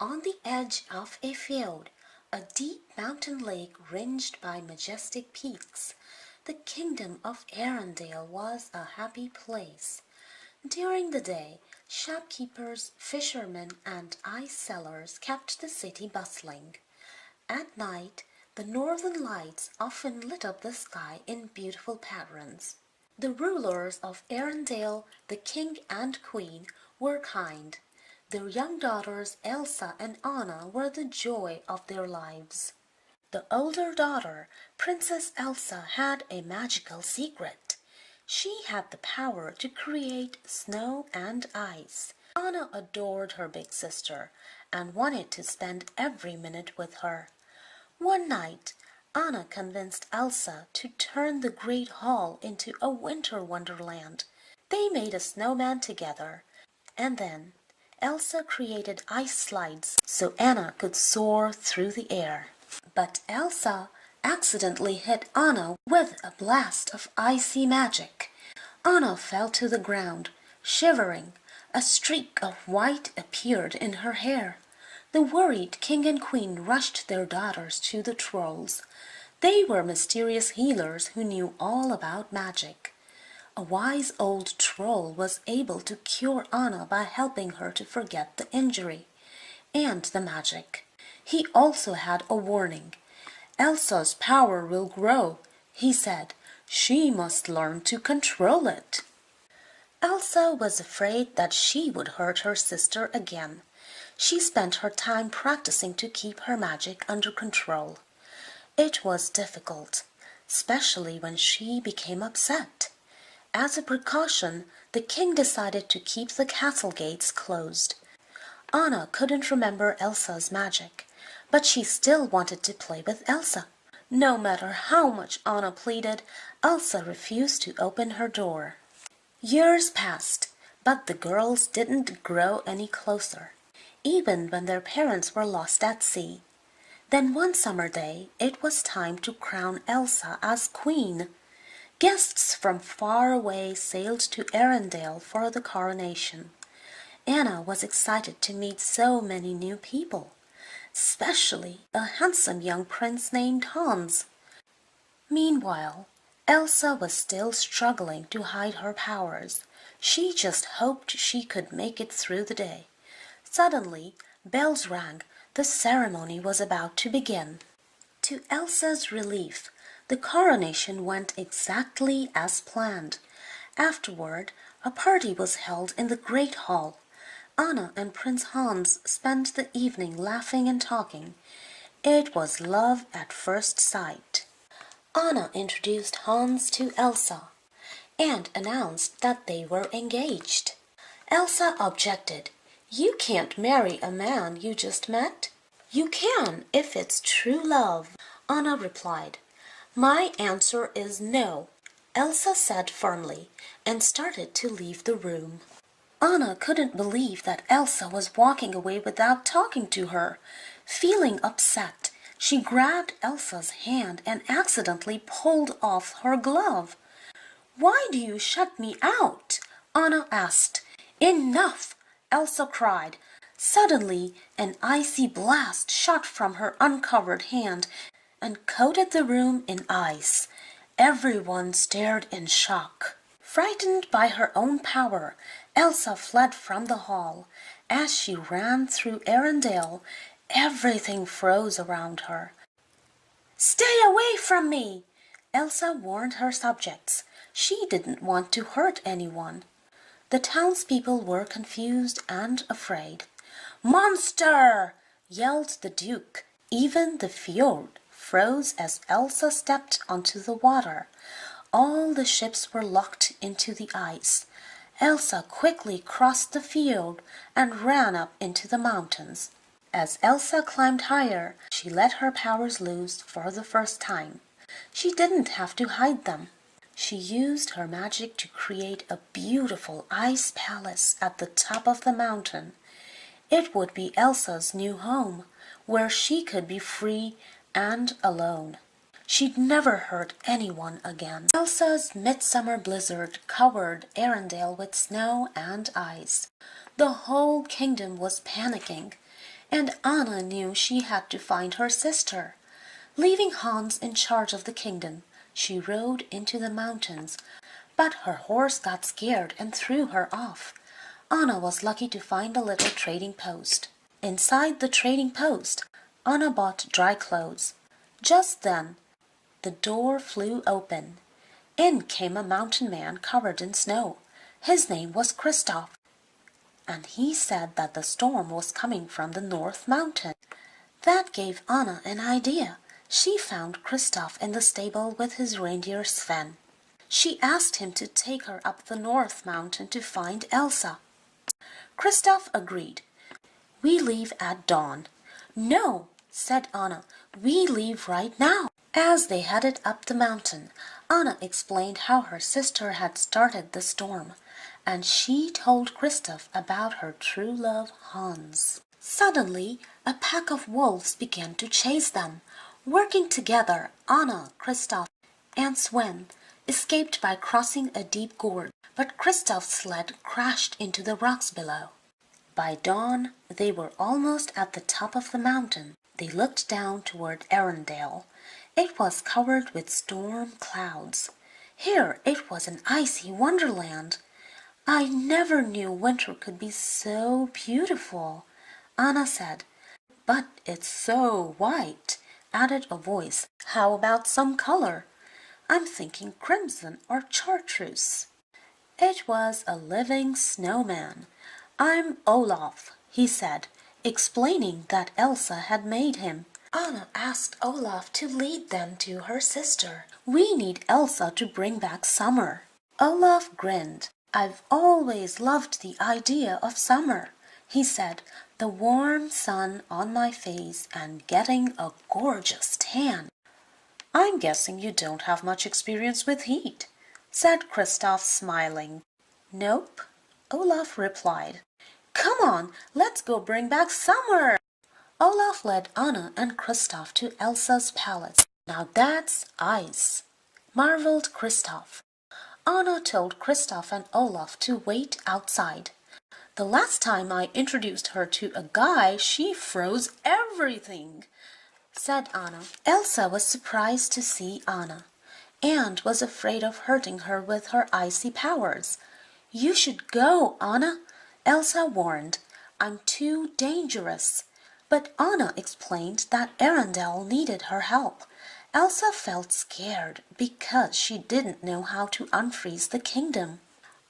On the edge of a field, a deep mountain lake ringed by majestic peaks, the kingdom of Arendelle was a happy place. During the day, shopkeepers, fishermen, and ice sellers kept the city bustling. At night, the northern lights often lit up the sky in beautiful patterns. The rulers of Arendelle, the king and queen, were kind. Their young daughters Elsa and Anna were the joy of their lives. The older daughter, Princess Elsa, had a magical secret. She had the power to create snow and ice. Anna adored her big sister and wanted to spend every minute with her. One night, Anna convinced Elsa to turn the great hall into a winter wonderland. They made a snowman together, and then Elsa created ice slides so Anna could soar through the air. But Elsa accidentally hit Anna with a blast of icy magic. Anna fell to the ground, shivering. A streak of white appeared in her hair. The worried king and queen rushed their daughters to the trolls. They were mysterious healers who knew all about magic. A wise old troll was able to cure Anna by helping her to forget the injury and the magic. He also had a warning. Elsa's power will grow, he said. She must learn to control it. Elsa was afraid that she would hurt her sister again. She spent her time practicing to keep her magic under control. It was difficult, especially when she became upset. As a precaution, the king decided to keep the castle gates closed. Anna couldn't remember Elsa's magic, but she still wanted to play with Elsa. No matter how much Anna pleaded, Elsa refused to open her door. Years passed, but the girls didn't grow any closer, even when their parents were lost at sea. Then one summer day, it was time to crown Elsa as queen. Guests from far away sailed to Arendelle for the coronation. Anna was excited to meet so many new people, especially a handsome young prince named Hans. Meanwhile, Elsa was still struggling to hide her powers. She just hoped she could make it through the day. Suddenly, bells rang. The ceremony was about to begin. To Elsa's relief, the coronation went exactly as planned. Afterward, a party was held in the great hall. Anna and Prince Hans spent the evening laughing and talking. It was love at first sight. Anna introduced Hans to Elsa and announced that they were engaged. Elsa objected. "You can't marry a man you just met." "You can if it's true love," Anna replied. "My answer is no," Elsa said firmly, and started to leave the room. Anna couldn't believe that Elsa was walking away without talking to her. Feeling upset, she grabbed Elsa's hand and accidentally pulled off her glove. "Why do you shut me out?" Anna asked. "Enough!" Elsa cried. Suddenly, an icy blast shot from her uncovered hand and coated the room in ice. Everyone stared in shock. Frightened by her own power, Elsa fled from the hall. As she ran through Arendelle, everything froze around her. "Stay away from me!" Elsa warned her subjects. She didn't want to hurt anyone. The townspeople were confused and afraid. "Monster!" yelled the Duke. Even the fjord froze as Elsa stepped onto the water. All the ships were locked into the ice. Elsa quickly crossed the fjord and ran up into the mountains. As Elsa climbed higher, she let her powers loose for the first time. She didn't have to hide them. She used her magic to create a beautiful ice palace at the top of the mountain. It would be Elsa's new home, where she could be free and alone. She'd never hurt anyone again. Elsa's midsummer blizzard covered Arendelle with snow and ice. The whole kingdom was panicking. and Anna knew she had to find her sister. Leaving Hans in charge of the kingdom, she rode into the mountains, but her horse got scared and threw her off. Anna was lucky to find a little trading post. Inside the trading post, Anna bought dry clothes. Just then, the door flew open. In came a mountain man covered in snow. His name was Kristoff, and he said that the storm was coming from the North Mountain. That gave Anna an idea. She found Kristoff in the stable with his reindeer Sven. She asked him to take her up the North Mountain to find Elsa. Kristoff agreed. "We leave at dawn." "No," said Anna, "we leave right now." As they headed up the mountain, Anna explained how her sister had started the storm, and she told Kristoff about her true love Hans. Suddenly, a pack of wolves began to chase them. Working together, Anna, Kristoff, and Sven escaped by crossing a deep gorge, but Kristoff's sled crashed into the rocks below. By dawn, they were almost at the top of the mountain. They looked down toward Arendelle. It was covered with storm clouds. Here it was an icy wonderland. "I never knew winter could be so beautiful," Anna said. "But it's so white," added a voice. "How about some color?" "I'm thinking crimson or chartreuse." It was a living snowman. "I'm Olaf," he said, explaining that Elsa had made him. Anna asked Olaf to lead them to her sister. "We need Elsa to bring back summer." Olaf grinned. "I've always loved the idea of summer," he said, "the warm sun on my face and getting a gorgeous tan." "I'm guessing you don't have much experience with heat," said Kristoff, smiling. "Nope," Olaf replied. "Come on, let's go bring back summer." Olaf led Anna and Kristoff to Elsa's palace. "Now that's ice," marveled Kristoff. Anna told Kristoff and Olaf to wait outside. "The last time I introduced her to a guy, she froze everything," said Anna. Elsa was surprised to see Anna, and was afraid of hurting her with her icy powers. "You should go, Anna," Elsa warned. "I'm too dangerous." But Anna explained that Arendelle needed her help. Elsa felt scared because she didn't know how to unfreeze the kingdom.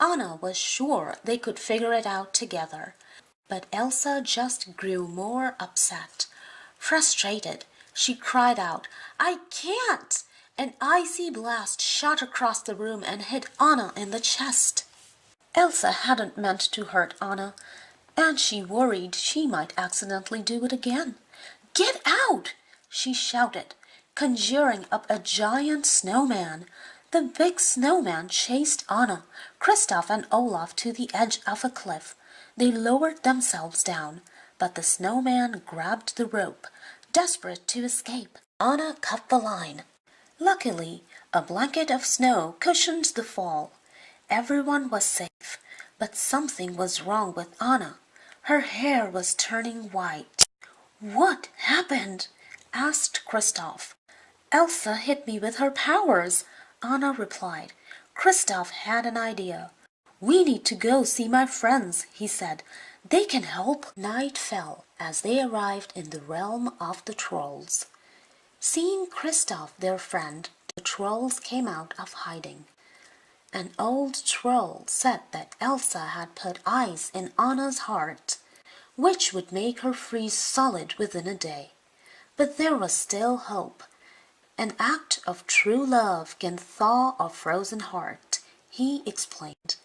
Anna was sure they could figure it out together, but Elsa just grew more upset. Frustrated, she cried out, "I can't!" An icy blast shot across the room and hit Anna in the chest. Elsa hadn't meant to hurt Anna, and she worried she might accidentally do it again. "Get out!" she shouted, conjuring up a giant snowman. The big snowman chased Anna, Kristoff, and Olaf to the edge of a cliff. They lowered themselves down, but the snowman grabbed the rope, desperate to escape. Anna cut the line. Luckily, a blanket of snow cushioned the fall. Everyone was safe, but something was wrong with Anna. Her hair was turning white. "What happened?" asked Kristoff. "Elsa hit me with her powers," Anna replied. Kristoff had an idea. "We need to go see my friends," he said. "They can help." Night fell as they arrived in the realm of the trolls. Seeing Kristoff, their friend, the trolls came out of hiding. An old troll said that Elsa had put ice in Anna's heart, which would make her freeze solid within a day. But there was still hope. "An act of true love can thaw a frozen heart," he explained.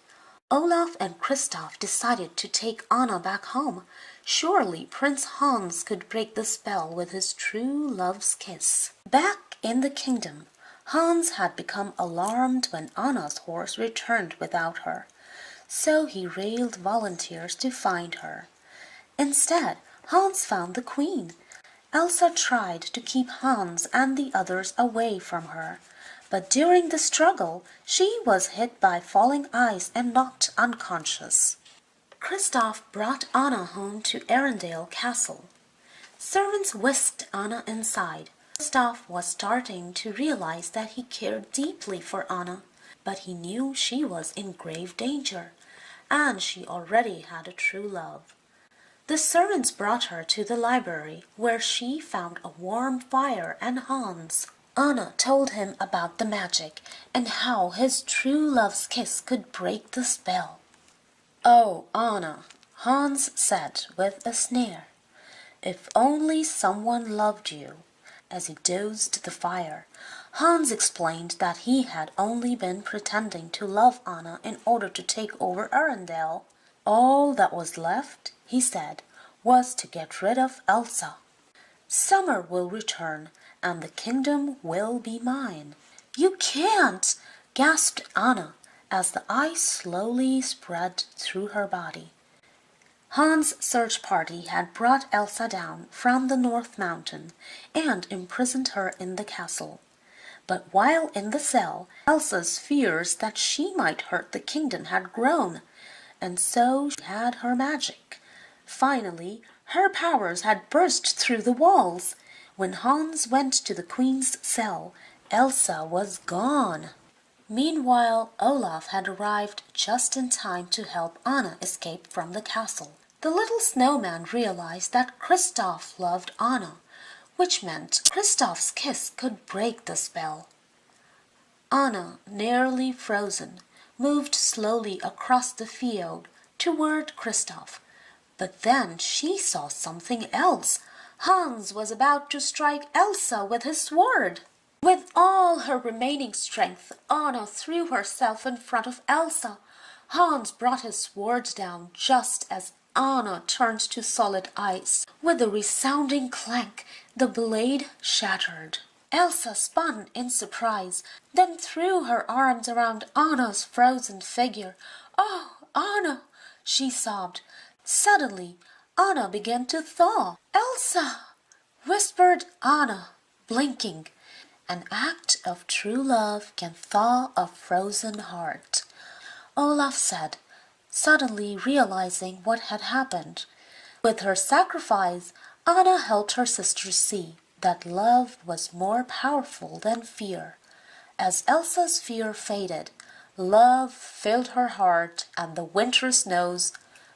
Olaf and Kristoff decided to take Anna back home. Surely Prince Hans could break the spell with his true love's kiss. Back in the kingdom, Hans had become alarmed when Anna's horse returned without her, so he railed volunteers to find her. Instead, Hans found the queen. Elsa tried to keep Hans and the others away from her, but during the struggle she was hit by falling ice and knocked unconscious. Kristoff brought Anna home to Arendelle Castle. Servants whisked Anna inside. Kristoff was starting to realize that he cared deeply for Anna, but he knew she was in grave danger, and she already had a true love. The servants brought her to the library, where she found a warm fire and Hans. Anna told him about the magic and how his true love's kiss could break the spell. "Oh, Anna," Hans said with a sneer, "if only someone loved you." As he dozed the fire, Hans explained that he had only been pretending to love Anna in order to take over Arendelle. All that was left, he said, was to get rid of Elsa. "Summer will return, and the kingdom will be mine." "You can't!" gasped Anna, as the ice slowly spread through her body. Hans' search party had brought Elsa down from the North Mountain and imprisoned her in the castle. But while in the cell, Elsa's fears that she might hurt the kingdom had grown, and so she had her magic. Finally, her powers had burst through the walls. When Hans went to the queen's cell, Elsa was gone. Meanwhile, Olaf had arrived just in time to help Anna escape from the castle. The little snowman realized that Kristoff loved Anna, which meant Kristoff's kiss could break the spell. Anna, nearly frozen, moved slowly across the field toward Kristoff. But then she saw something else. Hans was about to strike Elsa with his sword. With all her remaining strength, Anna threw herself in front of Elsa. Hans brought his sword down just as Anna turned to solid ice. With a resounding clank, the blade shattered. Elsa spun in surprise, then threw her arms around Anna's frozen figure. "Oh, Anna!" she sobbed. Suddenly, Anna began to thaw. "Elsa!" whispered Anna, blinking. An act of true love can thaw a frozen heart, Olaf said, suddenly realizing what had happened. With her sacrifice, Anna helped her sister see that love was more powerful than fear. As Elsa's fear faded, love filled her heart and the winter snows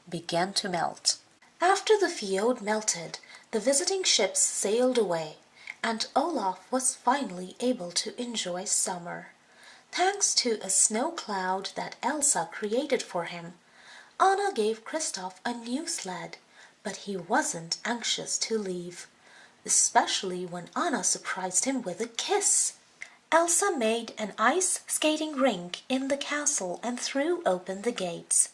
began to melt. After the field melted, the visiting ships sailed away, and Olaf was finally able to enjoy summer. Thanks to a snow cloud that Elsa created for him, Anna gave Kristoff a new sled, but he wasn't anxious to leave, especially when Anna surprised him with a kiss. Elsa made an ice skating rink in the castle and threw open the gates.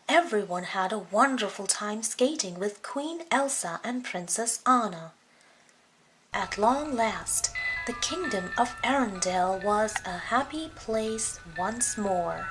Everyone had a wonderful time skating with Queen Elsa and Princess Anna. At long last, the kingdom of Arendelle was a happy place once more.